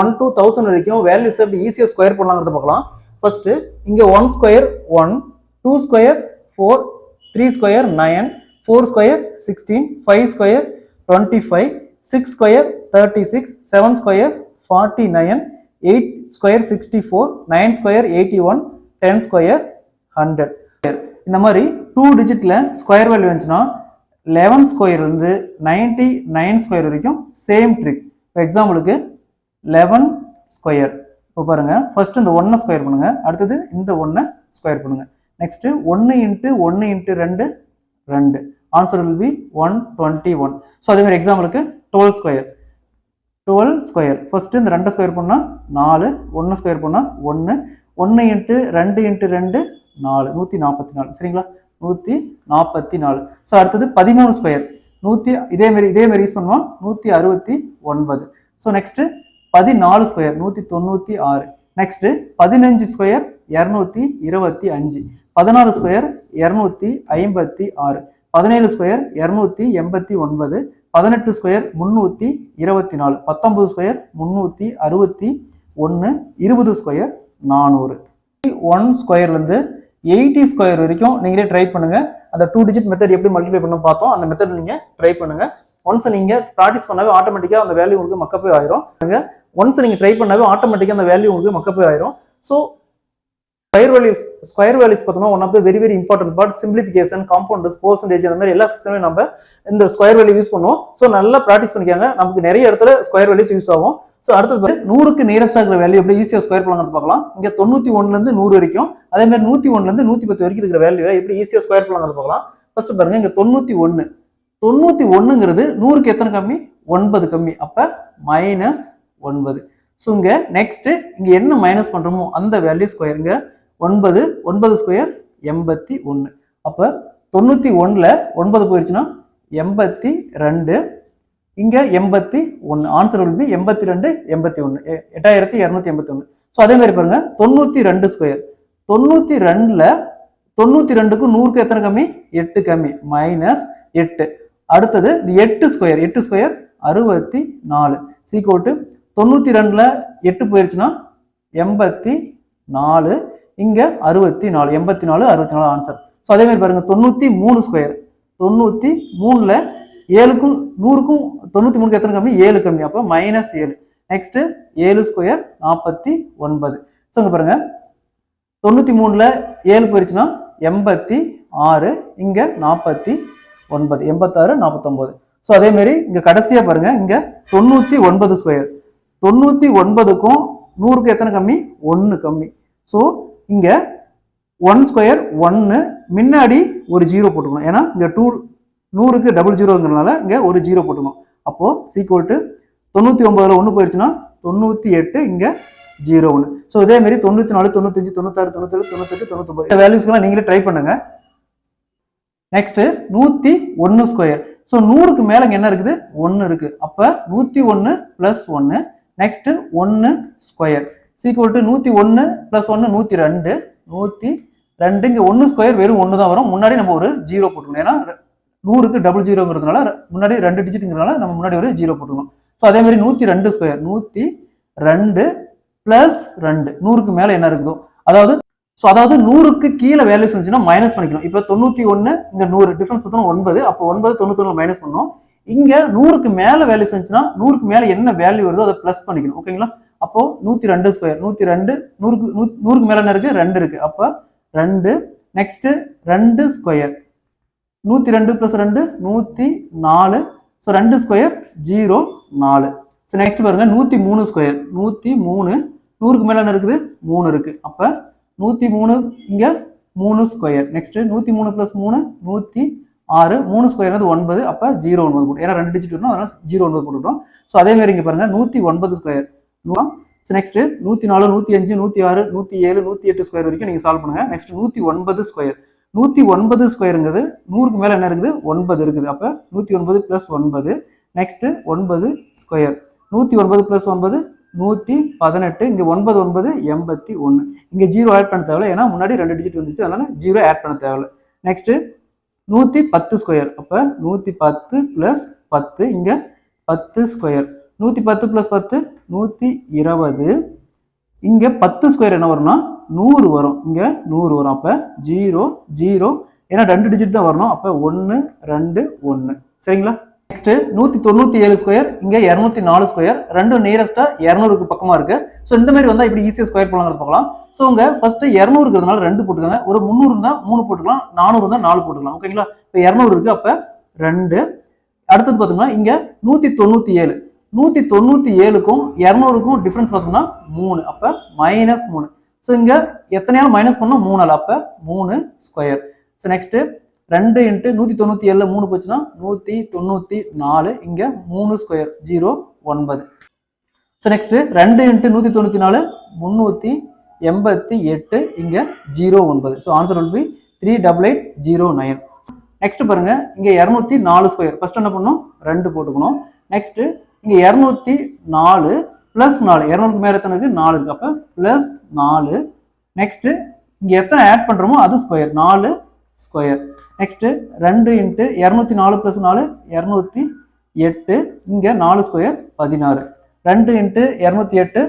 1 to 1000 வரைக்கும் values எப்படி ஈஸியா ஸ்கொயர் பண்ணலாம்ங்கறத பார்க்கலாம். ஃபர்ஸ்ட் இங்க 1 square 1, 2 square 4, 3 square 9, 4 square 16, 5 square 25, 6 square 36, 7 square 49, 8 square 64, 9 square 81, 10 square 100. இந்த மாதிரி 2 டிஜிட்ல ஸ்கொயர் வேல்யூ வந்துச்சுன்னா 11 ஸ்கொயர் இருந்து 99 ஸ்கொயர் வரைக்கும் சேம் ட்ரிக். ஃபார் எக்ஸாம்பிளுக்கு 11 ஸ்கொயர். இப்போ பாருங்க, ஃபர்ஸ்ட் இந்த 1 ஸ்கொயர் பண்ணுங்க, அடுத்தது இந்த 1 ஸ்கொயர் பண்ணுங்க. Next 1 into 1 into 2 2. Answer will be 121. So அதே மாதிரி எக்ஸாம்பிளுக்கு 12 ஸ்கொயர். 12 ஸ்கொயர் ஃபர்ஸ்ட் இந்த 2 ஸ்கொயர் பண்ணால் 4, 1 ஸ்கொயர் பண்ணால் 1, 1 இன்ட்டு 2 இன்ட்டு 2 4, 144. சரிங்களா, 144. ஸோ அடுத்தது 13 ஸ்கொயர். இதே மாதிரி யூஸ் பண்ணுவோம், 169. So next 14 square 196. Next 15 square 225. 16 square 256. 17 square 289. 18 square 324. 19 square 361. 20 square 400. 1 ஸ்கொயர்லேருந்து 80 square வரைக்கும் நீங்களே ட்ரை பண்ணுங்க. அந்த 2 டிஜிட் மெத்தட் எப்படி மல்டிப்ளை பண்ண பார்த்தோம், அந்த மெத்தட் நீங்க ட்ரை பண்ணுங்க. ஒன்ஸ் நீங்க ப்ராக்டிஸ் பண்ணாவே ஆட்டோமேட்டிக்கா அந்த வேல்யூ உங்களுக்கு மக்கப்பே ஆயிரும். ஒன்ஸ் நீங்க ட்ரை பண்ணாவே ஆட்டோமேட்டிக்கா அந்த வேல்யூ உங்களுக்கு மக்கப்பே ஆயிரும். ஸோ ஸ்கொயர் வேல்யூஸ் பார்த்தோம்னா one of the very important part. Simplification, compounders, percentage அந்த மாதிரி எல்லா செக்ஷனுமே நம்ம இந்த ஸ்கொயர் வேல்யூ யூஸ் பண்ணுவோம். ஸோ நல்லா ப்ராக்டிஸ் பண்ணிக்காங்க, நமக்கு நிறைய இடத்துல ஸ்கொயர் வேல்யூஸ் யூஸ் ஆகும். ஸோ அடுத்தது 100க்கு நியரஸ்டா இருக்கிற வேல்யூ எப்படி ஈஸியாக ஸ்கொயர் பண்ணலாம்னு பார்க்கலாம். இங்க 91லேருந்து 100 வரைக்கும், அதே மாதிரி 101லேருந்து 110 வரைக்கும் இருக்கிற வேல்யூ எப்படி ஈஸியாக ஸ்கொயர் பண்ணலாம்னு பார்க்கலாம். ஃபர்ஸ்ட் பாருங்க, இங்க 91ங்கிறது 100க்கு எத்தனை கம்மி? 9 கம்மி. அப்ப -9. ஸோ இங்க நெக்ஸ்ட் இங்க என்ன மைனஸ் பண்றோமோ அந்த வேல்யூ ஸ்கொயர். இங்க 9 ஸ்கொயர் 81. அப்ப 91ல 9 போயிருச்சுன்னா 82. இங்க 81. Answer will be 82 81 8281. ஸோ அதே மாதிரி பாருங்க 92 ஸ்கொயர். 92க்கு 100க்கு எத்தனை கம்மி? 8 கம்மி, -8. அடுத்தது இந்த 8 ஸ்கொயர் 64. சீக்கோட்டு 92ல 8 போயிருச்சுன்னா 84. இங்க 64 84 ஆன்சர். ஸோ அதே மாதிரி பாருங்க 93 ஸ்கொயர். 93ல 7க்கும் 100க்கும் 93க்கு எத்தனை கம்மி? 7 கம்மி. அப்போ -7. Next 7 square 49. ஸோ இங்க பாருங்க 93ல 7 போயிருச்சுன்னா 86. இங்க 49 86 49. ஸோ அதே மாதிரி இங்க கடைசியா பாருங்க, இங்க 99 ஸ்கொயர். 99க்கும் 100க்கு எத்தனை கம்மி? 1 கம்மி. ஸோ இங்க 1 ஸ்கொயர் 1 முன்னாடி ஒரு 0 போட்டுக்கணும். ஏன்னா இங்க 100க்கு 00ங்கிறதுனால இங்க ஒரு 0 போட்டுக்கணும். அப்போ சீக்வல் டு 99ல 1 போயிருச்சுன்னா 98. இங்க 01. ஸோ இதே மாதிரி 94 95 96 97 98 99 இந்த வேல்யூஸ்க்கெல்லாம் நீங்களே ட்ரை பண்ணுங்க. Next 101 square. ஸோ 100க்கு மேல என்ன இருக்குது? 1 இருக்கு. அப்ப 101 plus 1. Next 1 square equal to 101 plus 1 102. 102 இங்க 1 ஸ்கொயர் வெறும் 1 தான் வரும். முன்னாடி நம்ம ஒரு 0 போட்டுக்கணும். ஏன்னா 100க்கு 00ங்கிறதுனால முன்னாடி 2 டிஜிட்ங்கிறதுனால நம்ம முன்னாடி ஒரு 0 போட்டுக்கணும். ஸோ அதே மாதிரி 102 ஸ்கொயர். 102 பிளஸ் 2. 100க்கு மேல என்ன இருக்குதோ அதாவது 100க்கு கீழே வேல்யூஸ் இருந்துச்சுன்னா மைனஸ் பண்ணிக்கணும். இப்போ 91 இங்க 100 டிஃபரன்ஸ் பார்த்தோம்னா 9. அப்போ 9 91 மைனஸ் பண்ணணும். இங்க 100க்கு மேல வேல்யூஸ் இருந்துச்சுன்னா 100க்கு மேல என்ன வேல்யூ வருதோ அதை பிளஸ் பண்ணிக்கணும். ஓகேங்களா? அப்போ 102 ஸ்கொயர். 102 100க்கு மேல என்ன இருக்கு? 2 இருக்கு. அப்ப 2. Next 2 square. 102 plus 2 104. So 2 square 04. So next பாருங்க 103 ஸ்கொயர். 103 100க்கு மேல என்ன இருக்குது? 3 இருக்கு. அப்ப 103 இங்க 3 ஸ்கொயர். Next 103 plus 3 106. 3 ஸ்கொயர் 9. அப்ப 09 போட்டு, ஏன்னா 2 டிஜிட் வரணும், அதனால 09 போட்டுட்டோம். ஸோ அதே மாதிரி இங்க பாருங்க 109 ஸ்கொயர். நெக்ஸ்ட் 104 105 106 107 108 ஸ்கொயர் வரைக்கும் நீங்க சால்வ் பண்ணுங்க. Next 109 square. 109 ஸ்கொயருங்கிறது 100க்கு மேல என்ன இருக்குது? 9 இருக்குது. அப்ப 109 பிளஸ் 9. Next 9 square. 109 பிளஸ் 9 118. இங்க 9 9 81. இங்க 0 ஆட் பண்ண தேவையில்ல, ஏன்னா முன்னாடி 2 டிஜிட் வந்துச்சு, அதனால 0 ஆட் பண்ண தேவையில்ல. Next 110 square. அப்ப 110 பிளஸ் 10. இங்க 10 ஸ்கொயர். 110 பிளஸ் 10 120. இங்கே 10 ஸ்கொயர் என்ன வரும்னா 100 வரும். இங்கே 100 வரும். அப்போ 0 0 ஏன்னா 2 டிஜிட் தான் வரணும். அப்போ 1 2 1. சரிங்களா? நெக்ஸ்ட் 197 ஸ்கொயர், இங்கே 204 ஸ்கொயர், ரெண்டும் நியரஸ்டா 200க்கு பக்கமா இருக்கு. ஸோ இந்த மாதிரி வந்தா இப்படி ஈஸியாக ஸ்கொயர் பண்ணலாம் பார்க்கலாம். ஸோ உங்க ஃபர்ஸ்ட் 200 இருக்கிறதுனால 2 போட்டுக்கோங்க. ஒரு 300 இருந்தா 3 போட்டுக்கலாம், 400 இருந்தா 4 போட்டுக்கலாம். ஓகேங்களா? இப்போ 200 இருக்கு, அப்ப 2. அடுத்தது பார்த்தோம்னா இங்க 197, 197க்கும் 200க்கும் டிஃபரன்ஸ் பார்த்தோம்னா 3, அப்ப -3. ஸோ இங்க எத்தனையாலும் மைனஸ் பண்ணோம் 3 அப்ப 3 ஸ்கொயர். ஸோ நெக்ஸ்ட் 2 × 197 3 போச்சுன்னா 194, இங்க 3 ஸ்கொயர் 0 9. ஸோ நெக்ஸ்ட் 2 × 194 388, இங்க 0 9. So answer will be 38809. Next பாருங்க, இங்க 204 ஸ்கொயர். ஃபர்ஸ்ட் என்ன பண்ணணும் 2 போட்டுக்கணும். நெக்ஸ்ட் இங்க 204 பிளஸ் 4, 200க்கு மேல எத்தனை இருக்கு 4 இருக்கு, அப்ப பிளஸ் 4. நெக்ஸ்ட் இங்க எத்தனை ஆட் பண்றோமோ அது ஸ்கொயர் 4 ஸ்கொயர். நெக்ஸ்ட் 2 × 204 பிளஸ் 4 208, இங்க 4 ஸ்கொயர் 16. 2 × 208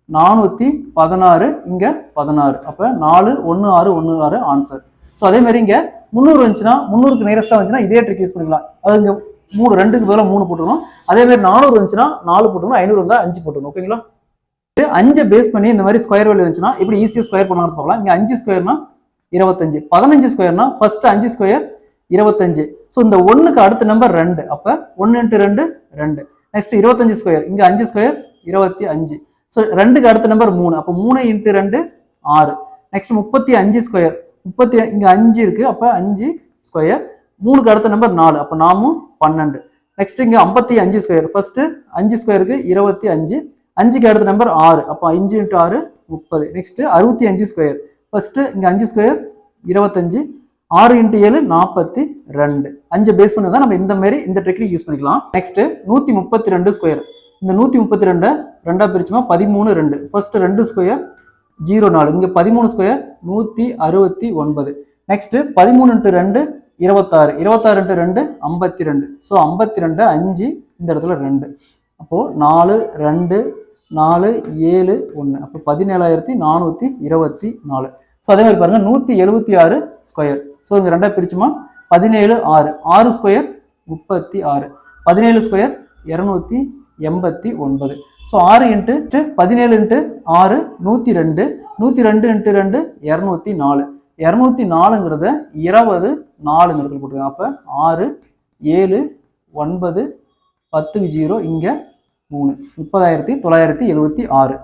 416, இங்க 16, அப்ப 41616 ஆன்சர். ஸோ அதே மாதிரி இங்க 300 வந்துச்சுன்னா 300க்கு நியரஸ்டா வந்துச்சுன்னா இதே ட்ரிக் யூஸ் பண்ணிக்கலாம். அது இங்க 2க்கு பதிலாக 3 போட்டுக்கணும். அதே மாதிரி 400 வந்துச்சுன்னா 4 போட்டுக்கணும், 500 இருந்தா 5 போட்டுக்கணும். ஓகேங்களா? 5 பேஸ் பண்ணி இந்த மாதிரி ஸ்கொயர் வேல்யூ வந்துச்சுன்னா இப்படி ஈஸியாக ஸ்கொயர் பண்ணலாம் பார்க்கலாம். இங்க 5 ஸ்கொயர்னா 25, 15 ஸ்கொயர்னா ஃபர்ஸ்ட் 5 ஸ்கொயர் 25. ஸோ இந்த 1க்கு அடுத்த நம்பர் 2, அப்ப 1 × 2 2. நெக்ஸ்ட் 25 ஸ்கொயர், இங்க 5 ஸ்கொயர் 25. ஸோ 2க்கு அடுத்த நம்பர் 3, அப்போ 3 × 2 6. நெக்ஸ்ட் 35 ஸ்கொயர், 30 இங்க 5 இருக்கு, அப்ப 5 ஸ்கொயர். 3க்கு அடுத்த நம்பர் 4, அப்ப 4 12. நெக்ஸ்ட் இங்க 55 ஸ்கொயர், ஃபர்ஸ்ட் 5 ஸ்கொயருக்கு 25, 5க்கு அடுத்த நம்பர் 6, அப்ப 5 × 6 30. நெக்ஸ்ட் 65 ஸ்கொயர், ஃபர்ஸ்ட் இங்க 5 ஸ்கொயர் 25, 6 × 7 42. 5 பேஸ் பண்ணி தான் நம்ம இந்த மாதிரி இந்த ட்ரிக் யூஸ் பண்ணிக்கலாம். Next 132 square. இந்த 132 ரெண்டா பிரிச்சுமா 13 2. ஃபர்ஸ்ட் 2 ஸ்கொயர் 04, இங்க 13 ஸ்கொயர் 169. நெக்ஸ்ட் 13 × 2 26, 26 × 2 52. ஸோ 52 5, இந்த இடத்துல 2, அப்போ 4 2 4 7 1, அப்போ 17424. ஸோ அதே மாதிரி பாருங்க 176 ஸ்கொயர். ஸோ இந்த ரெண்டா பிரிச்சுமா 17 6, 6 ஸ்கொயர் 36, 17 ஸ்கொயர் 289. ஸோ 6 × 17 × 6 102, 102 × 2 204. 204ங்கிறத 20 4ங்கிறதுல போட்டுருக்காங்க. அப்போ 6 7 9 10க்கு 0, இங்க 3, 30,976.